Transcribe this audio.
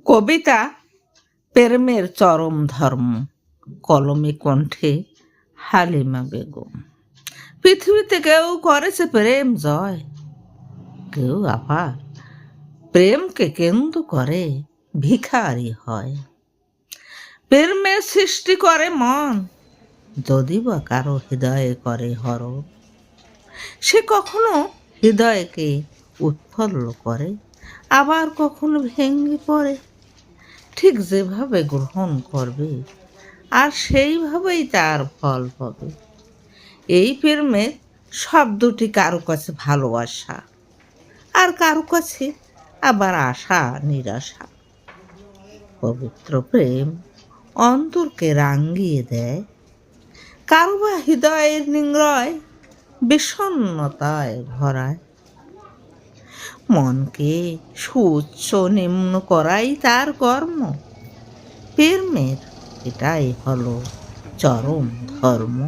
কবিতা প্রেমের চরম ধর্ম, কলমে কণ্ঠে হালিমা বেগম। পৃথিবীতে কেউ করেছে প্রেম জয়, কেউ আবার প্রেমকে কেন্দ্র করে ভিখারি হয়। প্রেমের সৃষ্টি করে মন, যদি বা কারো হৃদয়ে করে হরণ, সে কখনো হৃদয়কে উৎফুল্ল করে, আবার কখনো ভেঙে পড়ে। ঠিক যেভাবে গ্রহণ করবে আর সেইভাবেই তার ফল পাবে। এই প্রেমের শব্দটি কারো কাছে ভালোবাসা, আর কারো কাছে আবার আশা নিরাশা। পবিত্র প্রেম অন্তরকে রাঙিয়ে দেয়, কারো বা হৃদয়ের নিংড়য় বিষণ্ণতায় ভরায়। মনকে সুউচ্চ নিম্ন করাই তার কর্ম। প্রেমের এটাই হলো চরম ধর্ম।